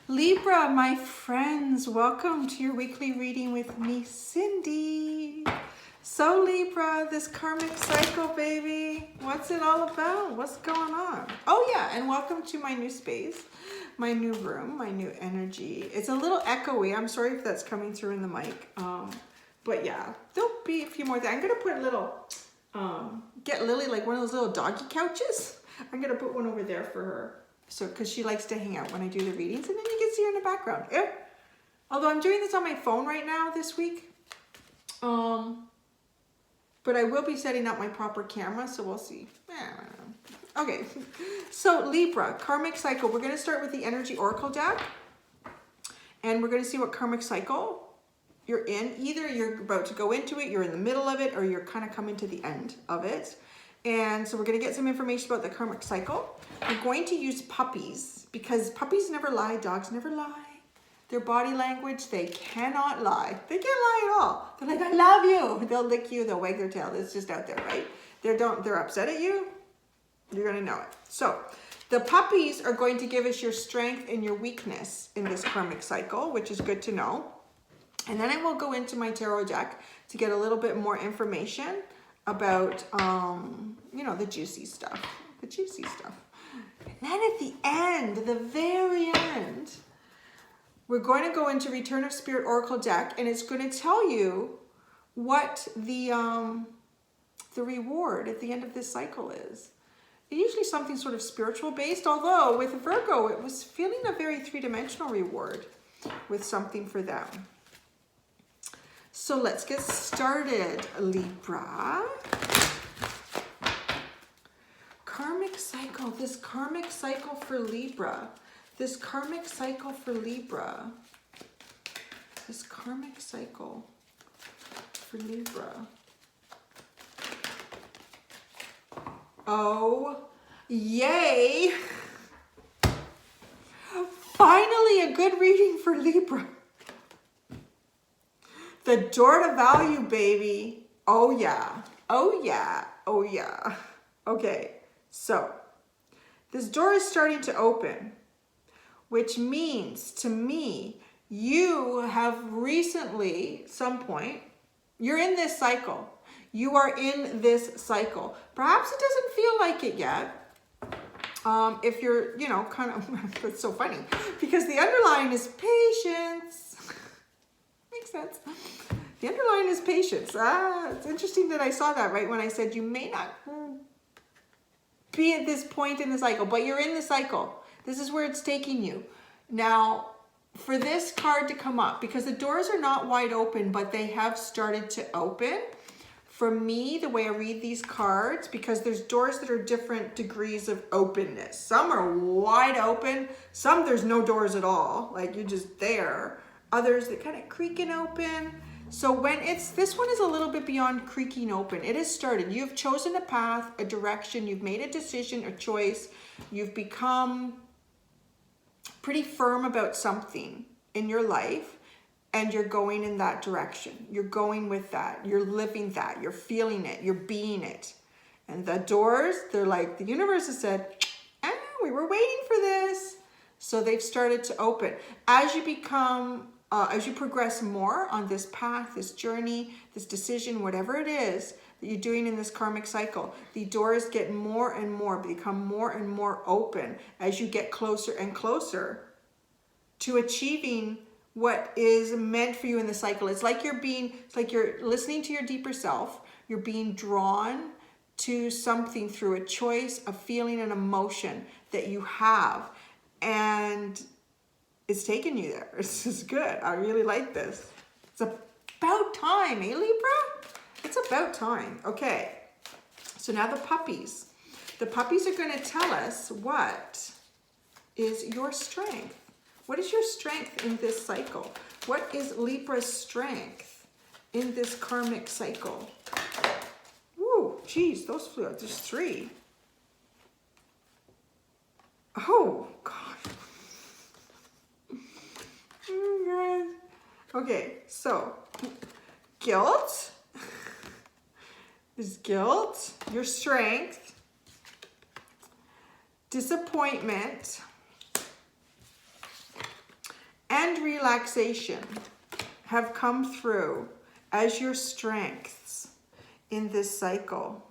Libra, my friends, welcome to your weekly reading with me, Cindy. So Libra, this karmic cycle, baby, what's it all about? What's going on? Oh yeah, and welcome to my new space, my new room, my new energy. It's a little echoey. I'm sorry if that's coming through in the mic. But yeah, there'll be a few more things. I'm gonna put a little, get Lily like one of those little doggy couches. I'm gonna put one over there for her. So, because she likes to hang out when I do the readings, and then you can see her in the background. Yeah. Although I'm doing this on my phone right now this week. But I will be setting up my proper camera, so we'll see. Okay, so Libra, karmic cycle. We're going to start with the energy oracle deck. And we're going to see what karmic cycle you're in. Either you're about to go into it, you're in the middle of it, or you're kind of coming to the end of it. And so we're going to get some information about the karmic cycle. We're going to use puppies because puppies never lie, dogs never lie. Their body language, they cannot lie. They can't lie at all. They're like, I love you. They'll lick you, they'll wag their tail. It's just out there, right? They're upset at you. You're going to know it. So the puppies are going to give us your strength and your weakness in this karmic cycle, which is good to know. And then I will go into my tarot deck to get a little bit more information about, you know, the juicy stuff. The juicy stuff. And then at the end, the very end, we're going to go into Return of Spirit Oracle deck, and it's going to tell you what the reward at the end of this cycle is. Usually something sort of spiritual based, although with Virgo, it was feeling a very three-dimensional reward with something for them. So let's get started, Libra. Karmic cycle, this karmic cycle for Libra. This karmic cycle for Libra. This karmic cycle for Libra. Oh, yay! Finally a good reading for Libra. The door to value, baby. Oh yeah, oh yeah, oh yeah. Okay, so this door is starting to open, which means to me, you have recently, some point, you're in this cycle. You are in this cycle. Perhaps it doesn't feel like it yet. If you're, you know, kind of, it's so funny because the underlying is patience. Makes sense. The underlying is patience. It's interesting that I saw that right when I said you may not be at this point in the cycle, but you're in the cycle. This is where it's taking you. Now, for this card to come up, because the doors are not wide open, but they have started to open. For me, the way I read these cards, because there's doors that are different degrees of openness. Some are wide open. Some there's no doors at all. Like you're just there. Others that kind of creaking open. So when this one is a little bit beyond creaking open. It has started. You've chosen a path, a direction. You've made a decision, a choice. You've become pretty firm about something in your life. And you're going in that direction. You're going with that. You're living that. You're feeling it. You're being it. And the doors, they're like, the universe has said, we were waiting for this. So they've started to open. As you become, as you progress more on this path, this journey, this decision, whatever it is that you're doing in this karmic cycle, the doors get more and more, become more and more open as you get closer and closer to achieving what is meant for you in the cycle. It's like you're listening to your deeper self. You're being drawn to something through a choice, a feeling, an emotion that you have. And it's taking you there. This is good. I really like this. It's about time, eh, Libra? It's about time. Okay. So now the puppies. The puppies are going to tell us what is your strength. What is your strength in this cycle? What is Libra's strength in this karmic cycle? Woo, geez, those flew out. There's 3. Oh, God. Oh, God. Okay, so guilt. Is guilt your strength? Disappointment. and relaxation have come through as your strengths in this cycle.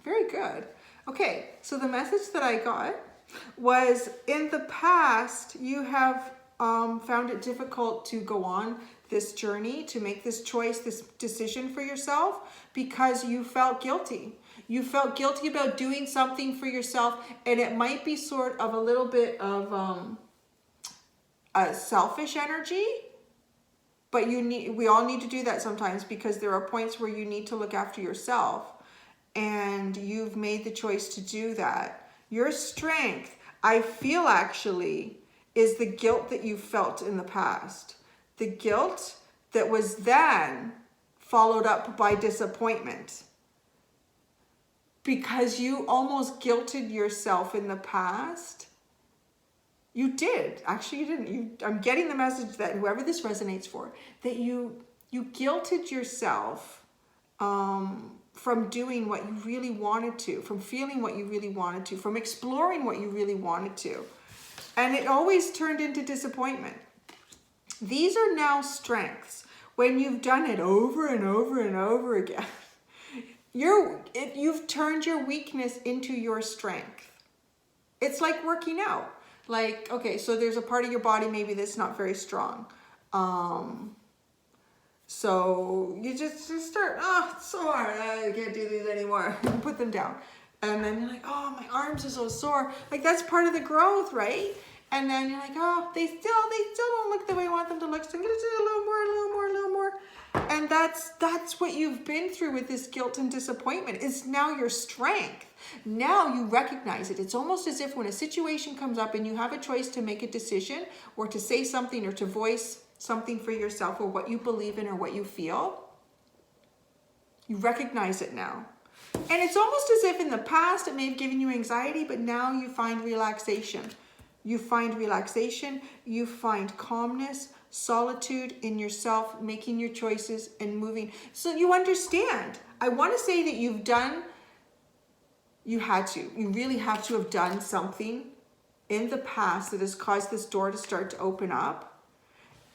Very good. Okay, so the message that I got was, in the past, you have found it difficult to go on this journey, to make this choice, this decision for yourself, because you felt guilty. You felt guilty about doing something for yourself, and it might be sort of a little bit of a selfish energy, but we all need to do that sometimes, because there are points where you need to look after yourself, and you've made the choice to do that. Your strength, I feel, actually, is the guilt that you felt in the past. The guilt that was then followed up by disappointment. Because you almost guilted yourself in the past. You did. Actually, you didn't. I'm getting the message that whoever this resonates for, that you guilted yourself from doing what you really wanted to, from feeling what you really wanted to, from exploring what you really wanted to. And it always turned into disappointment. These are now strengths. When you've done it over and over and over again, you've turned your weakness into your strength. It's like working out. Like, okay, so there's a part of your body maybe that's not very strong. So you just start, oh, it's so hard, I can't do these anymore. You put them down. And then you're like, oh, my arms are so sore. Like, that's part of the growth, right? And then you're like, oh, they still don't look the way I want them to look. So I'm gonna do a little more, a little more, a little more. And that's what you've been through with this guilt and disappointment. It's now your strength. Now you recognize it. It's almost as if when a situation comes up and you have a choice to make a decision or to say something or to voice something for yourself, or what you believe in or what you feel, you recognize it now. And it's almost as if in the past it may have given you anxiety, but now you find relaxation. You find relaxation, you find calmness, solitude in yourself, making your choices and moving. So you understand. I want to say that you really have to have done something in the past that has caused this door to start to open up.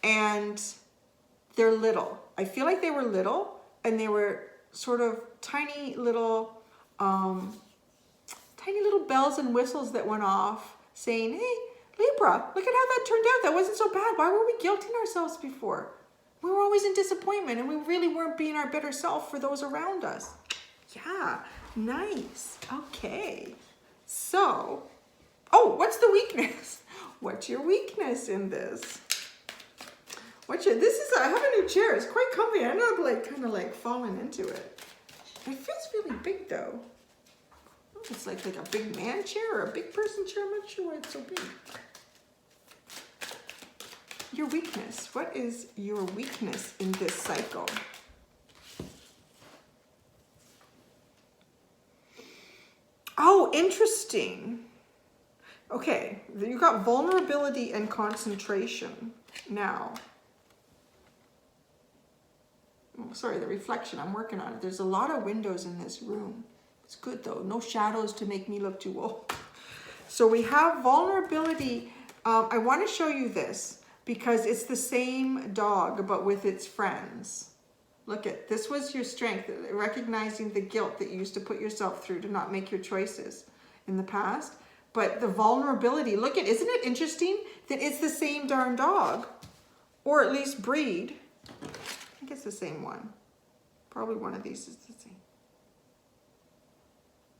And they're little. I feel like they were little, and they were sort of tiny little bells and whistles that went off saying, hey, Libra, look at how that turned out. That wasn't so bad. Why were we guilting ourselves before? We were always in disappointment, and we really weren't being our better self for those around us. Yeah, nice. Okay. So, oh, what's the weakness? What's your weakness in this? I have a new chair. It's quite comfy. I ended up kind of falling into it. It feels really big though. It's like a big man chair or a big person chair. I'm not sure why it's so big. Your weakness. What is your weakness in this cycle? Oh, interesting. Okay, you got vulnerability and concentration now. Oh, sorry, the reflection, I'm working on it. There's a lot of windows in this room. It's good though, no shadows to make me look too old. So we have vulnerability. I want to show you this because it's the same dog, but with its friends. Look at, this was your strength, recognizing the guilt that you used to put yourself through to not make your choices in the past. But the vulnerability, look at, isn't it interesting that it's the same darn dog, or at least breed? I think it's the same one. Probably one of these is the same.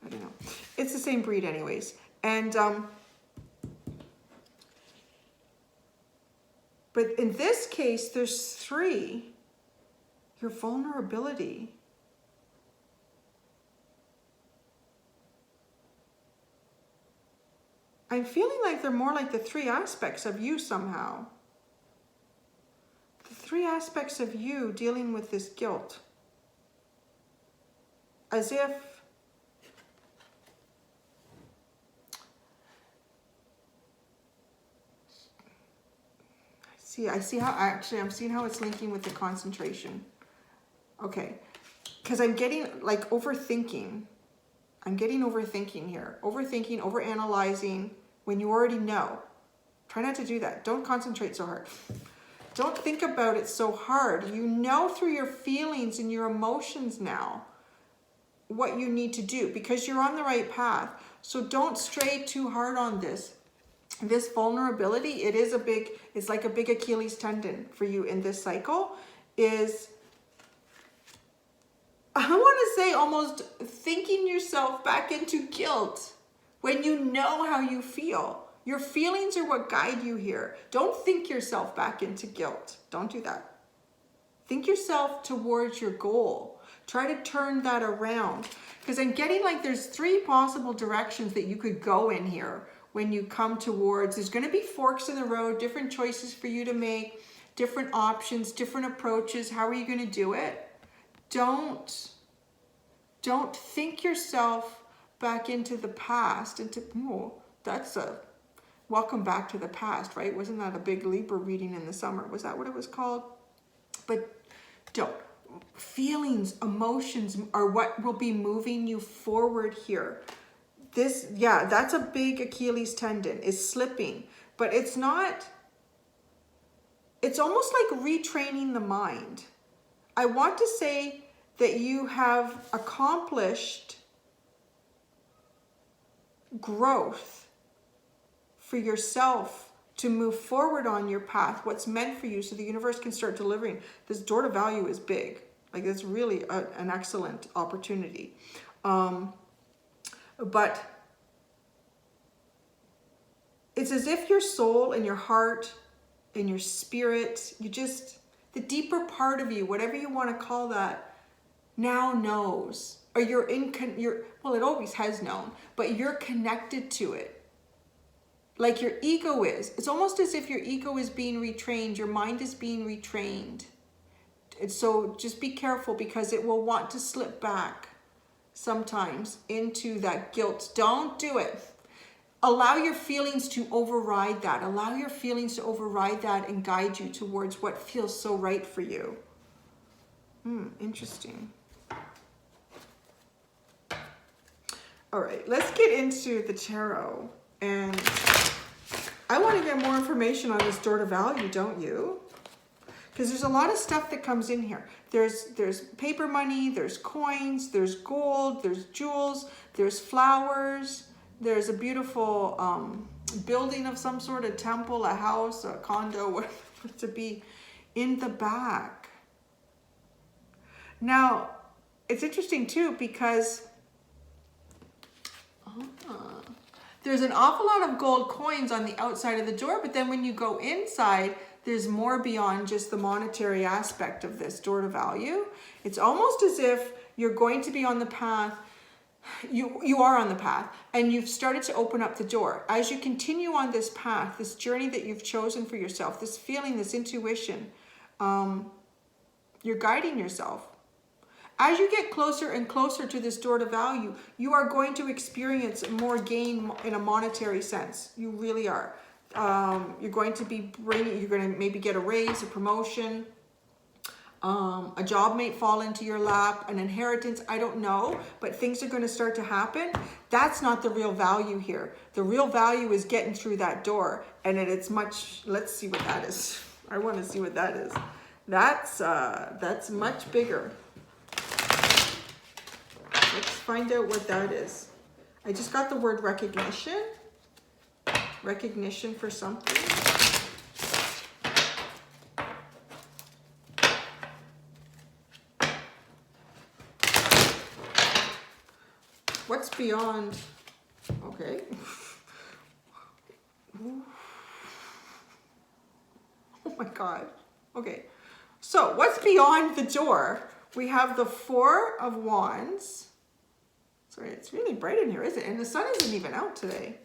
I don't know. It's the same breed anyways. And, but in this case, there's three. Your vulnerability. I'm feeling like they're more like the three aspects of you somehow. The three aspects of you dealing with this guilt. As if I see how, actually, I'm seeing how it's linking with the concentration. Okay, because I'm getting like overthinking. I'm getting overthinking here. Overthinking, overanalyzing when you already know. Try not to do that. Don't concentrate so hard. Don't think about it so hard. You know through your feelings and your emotions now what you need to do because you're on the right path. So don't stray too hard on this. This vulnerability, it's like a big Achilles tendon for you in this cycle is, I want to say almost thinking yourself back into guilt when you know how you feel. Your feelings are what guide you here. Don't think yourself back into guilt. Don't do that. Think yourself towards your goal. Try to turn that around. Because I'm getting like there's 3 possible directions that you could go in here when you come towards. There's going to be forks in the road, different choices for you to make, different options, different approaches. How are you going to do it? Don't think yourself back into the past. That's a welcome back to the past, right? Wasn't that a big Libra reading in the summer? Was that what it was called? But don't. Feelings, emotions are what will be moving you forward here. This, yeah, that's a big Achilles tendon, is slipping. But it's not, it's almost like retraining the mind. I want to say that you have accomplished growth for yourself to move forward on your path, what's meant for you, so the universe can start delivering. This door to value is big. Like, it's really an excellent opportunity. But it's as if your soul and your heart and your spirit, the deeper part of you, whatever you want to call that, now knows, or well, it always has known, but you're connected to it. Like your ego is. It's almost as if your ego is being retrained. Your mind is being retrained. And so just be careful because it will want to slip back sometimes into that guilt. Don't do it. Allow your feelings to override that. Allow your feelings to override that and guide you towards what feels so right for you. Interesting. All right, let's get into the tarot. And I want to get more information on this door to value, don't you? Because there's a lot of stuff that comes in here. There's paper money, there's coins, there's gold, there's jewels, there's flowers, there's a beautiful building of some sort, a temple, a house, a condo, whatever to be in the back. Now, it's interesting too because there's an awful lot of gold coins on the outside of the door, but then when you go inside, there's more beyond just the monetary aspect of this door to value. It's almost as if you're going to be on the path. You are on the path and you've started to open up the door. As you continue on this path, this journey that you've chosen for yourself, this feeling, this intuition, you're guiding yourself. As you get closer and closer to this door to value, you are going to experience more gain in a monetary sense. You really are. You're going to maybe get a raise, a promotion, a job may fall into your lap, an inheritance, I don't know, but things are going to start to happen. That's not the real value here. The real value is getting through that door, and it's much, let's see what that is. I want to see what that is. That's much bigger. Let's find out what that is. I just got the word recognition. Recognition for something. What's beyond? Okay. Oh my God. Okay. So what's beyond the door? We have the Four of Wands. Sorry, it's really bright in here, isn't it? And the sun isn't even out today.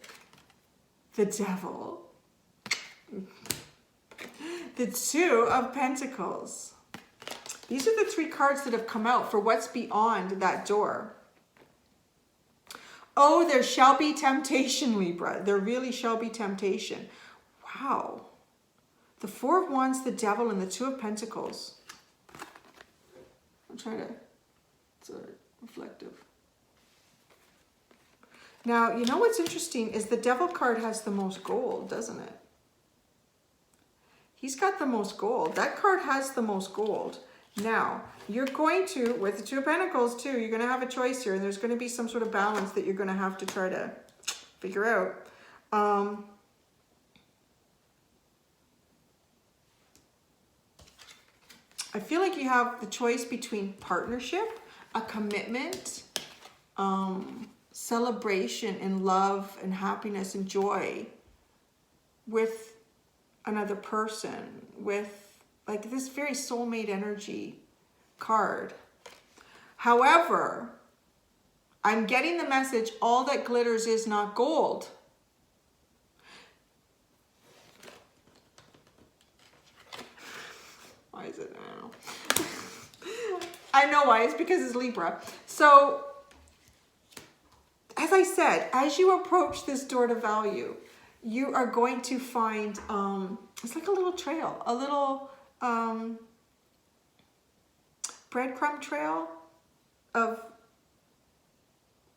The Devil. The Two of Pentacles. These are the 3 cards that have come out for what's beyond that door. Oh, there shall be temptation, Libra. There really shall be temptation. Wow. The Four of Wands, the Devil, and the Two of Pentacles. I'm trying to, it's reflective. Now, you know what's interesting is the Devil card has the most gold, doesn't it? He's got the most gold. That card has the most gold. Now, you're going to, with the Two of Pentacles too, you're going to have a choice here. And there's going to be some sort of balance that you're going to have to try to figure out. I feel like you have the choice between partnership, a commitment, celebration and love and happiness and joy with another person, with like this very soulmate energy card. However, I'm getting the message, all that glitters is not gold. Why is it? I don't know. I know why. It's because it's Libra. So, as I said, as you approach this door to value, you are going to find, it's like a little trail, a little breadcrumb trail of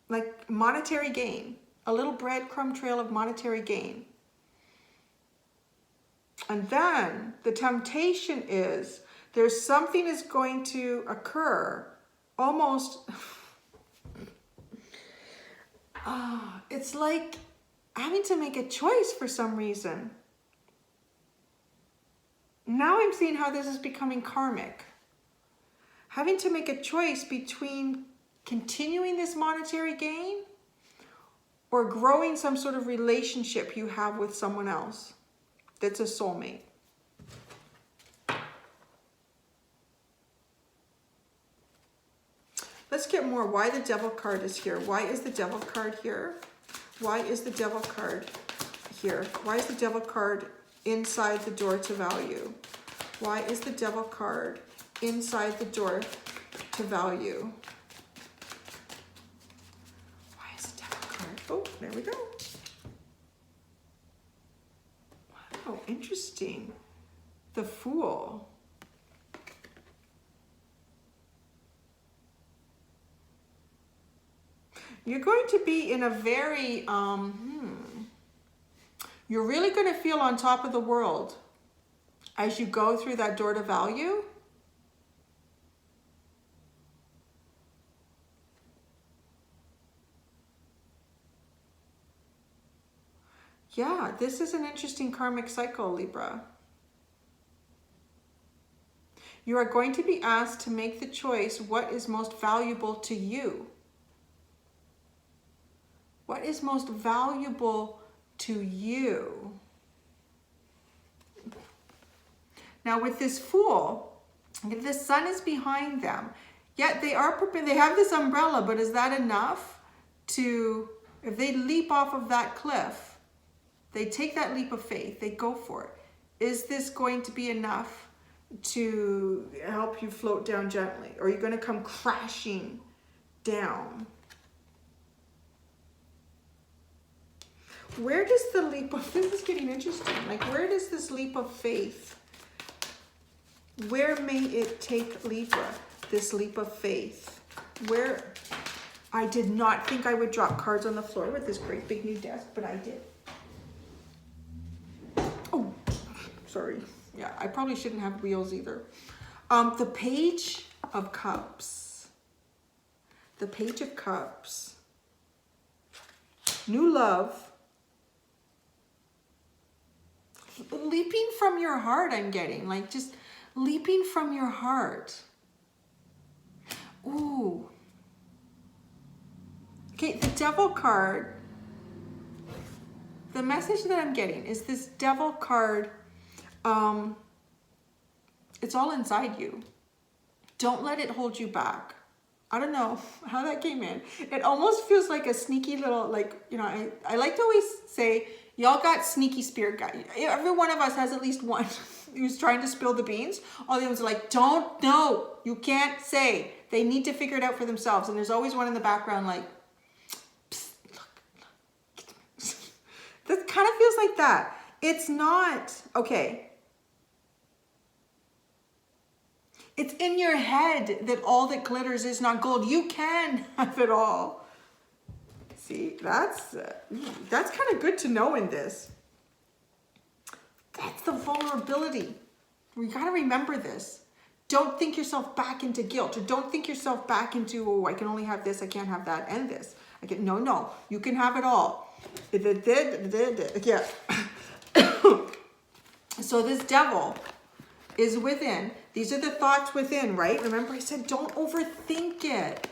like monetary gain, a little breadcrumb trail of monetary gain. And then the temptation is there's something is going to occur almost, it's like having to make a choice for some reason. Now I'm seeing how this is becoming karmic. Having to make a choice between continuing this monetary gain or growing some sort of relationship you have with someone else that's a soulmate. Let's get more. Why the Devil card is here. Why is the Devil card here? Why is the Devil card here? Why is the Devil card inside the door to value? Why is the Devil card inside the door to value? Why is the Devil card? Oh, there we go. Wow, interesting. The Fool. You're going to be in a very, you're really going to feel on top of the world as you go through that door to value. Yeah, this is an interesting karmic cycle, Libra. You are going to be asked to make the choice, what is most valuable to you? What is most valuable to you? Now with this Fool, the sun is behind them. Yet they are prepared, they have this umbrella, but is that enough to, if they leap off of that cliff, they take that leap of faith, they go for it. Is this going to be enough to help you float down gently? Or are you going to come crashing down? Where does the leap of, this is getting interesting, like where does this leap of faith, where may it take Libra, this leap of faith? Where, I did not think I would drop cards on the floor with this great big new desk, but I did. Oh, sorry. Yeah, I probably shouldn't have wheels either. The Page of Cups. The Page of Cups. New love. Leaping from your heart, I'm getting. Like just leaping from your heart. Ooh. Okay, the Devil card. The message that I'm getting is this Devil card. It's all inside you. Don't let it hold you back. I don't know how that came in. It almost feels like a sneaky little, like, you know, I like to always say, y'all got sneaky spirit guide. Every one of us has at least one who's trying to spill the beans. All the others are like, don't, no, you can't say. They need to figure it out for themselves. And there's always one in the background like, psst, look. That kind of feels like that. It's not, okay, It's in your head that all that glitters is not gold. You can have it all. See, that's kind of good to know in this. That's the vulnerability. We got to remember this. Don't think yourself back into guilt, or don't think yourself back into, oh, I can only have this, I can't have that, and this. No, you can have it all. Yeah. So this devil is within. These are the thoughts within, right? Remember I said don't overthink it.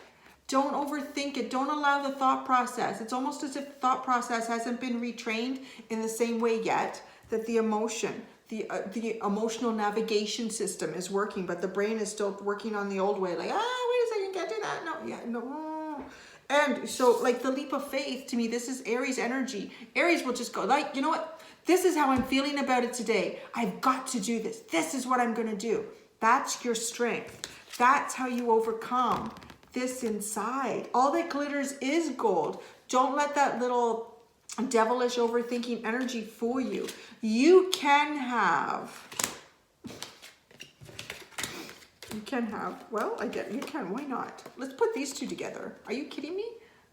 Don't overthink it. Don't allow the thought process. It's almost as if the thought process hasn't been retrained in the same way yet that the emotion, the emotional navigation system is working, but the brain is still working on the old way. Like, wait a second, can't do that. No, yeah, no. And so like the leap of faith, to me, this is Aries energy. Aries will just go like, you know what? This is how I'm feeling about it today. I've got to do this. This is what I'm going to do. That's your strength. That's how you overcome this inside. All that glitters is gold. Don't let that little devilish overthinking energy fool you. You can have, well, I get, you can, why not? Let's put these two together. Are you kidding me?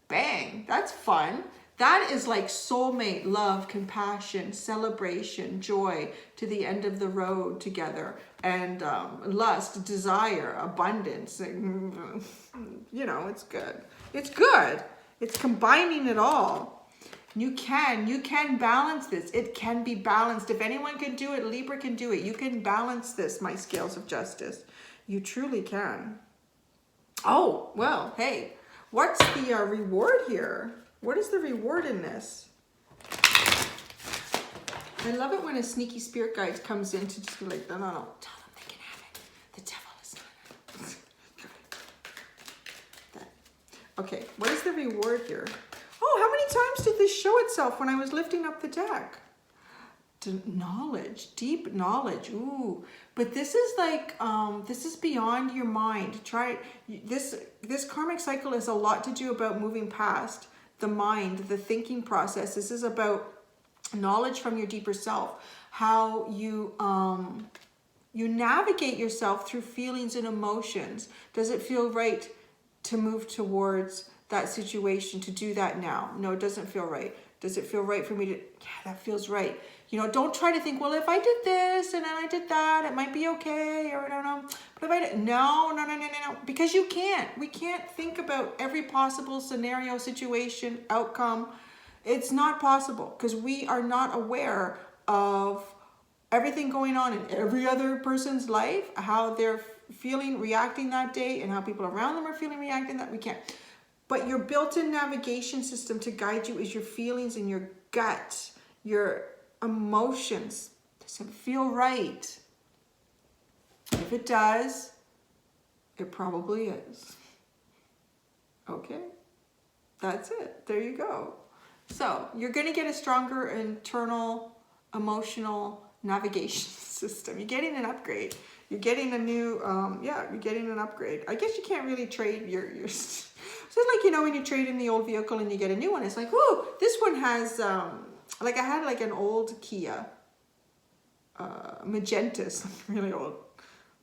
Bang, that's fun. That is like soulmate, love, compassion, celebration, joy to the end of the road together, and lust, desire, abundance. You know, it's good. It's good. It's combining it all. You can balance this. It can be balanced. If anyone can do it, Libra can do it. You can balance this, my scales of justice. You truly can. Oh, well, hey, what's the reward here? What is the reward in this? I love it when a sneaky spirit guide comes in to just be like, no, tell them they can have it. The devil is not. Okay, what is the reward here? Oh, how many times did this show itself when I was lifting up the deck? Knowledge, deep knowledge. Ooh, but this is like, this is beyond your mind. Try this karmic cycle has a lot to do about moving past the mind, the thinking process. This is about knowledge from your deeper self, how you you navigate yourself through feelings and emotions. Does it feel right to move towards that situation, to do that now? No, it doesn't feel right. Does it feel right for me to, yeah, that feels right. You know, don't try to think, well, if I did this and then I did that, it might be okay, or I don't know. But if I did, no, because you can't. We can't think about every possible scenario, situation, outcome. It's not possible because we are not aware of everything going on in every other person's life, how they're feeling, reacting that day, and how people around them are feeling, reacting that. We can't. But your built-in navigation system to guide you is your feelings and your gut, your emotions. Does it feel right? If it does, it probably is. Okay, that's it. There you go. So you're going to get a stronger internal emotional navigation system. You're getting an upgrade. You're getting a new, you're getting an upgrade. I guess you can't really trade your so it's like, you know, when you trade in the old vehicle and you get a new one, it's like, ooh, this one has, like I had like an old Kia, Magentis, really old,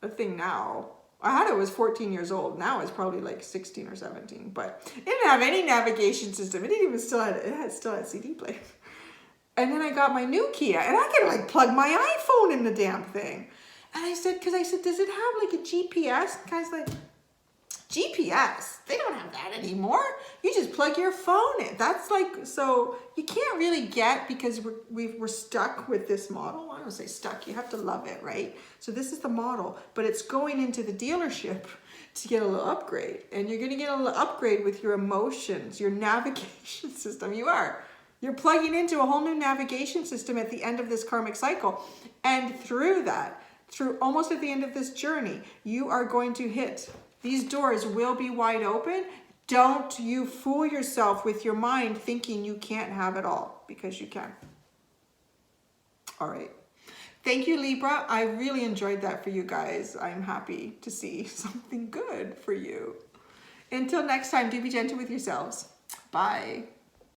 a thing now. I had it was 14 years old. Now it's probably like 16 or 17, but it didn't have any navigation system. It didn't even still had CD player. And then I got my new Kia and I could like plug my iPhone in the damn thing. And I said, does it have like a GPS? The guy's like, GPS? They don't have that anymore. You just plug your phone in. That's like, so you can't really get, because we're stuck with this model. I don't say stuck, you have to love it, right? So this is the model, but it's going into the dealership to get a little upgrade. And you're gonna get a little upgrade with your emotions, your navigation system. You're plugging into a whole new navigation system at the end of this karmic cycle. And through that, through almost at the end of this journey, you are going to hit. These doors will be wide open. Don't you fool yourself with your mind thinking you can't have it all, because you can. All right. Thank you, Libra. I really enjoyed that for you guys. I'm happy to see something good for you. Until next time, do be gentle with yourselves. Bye.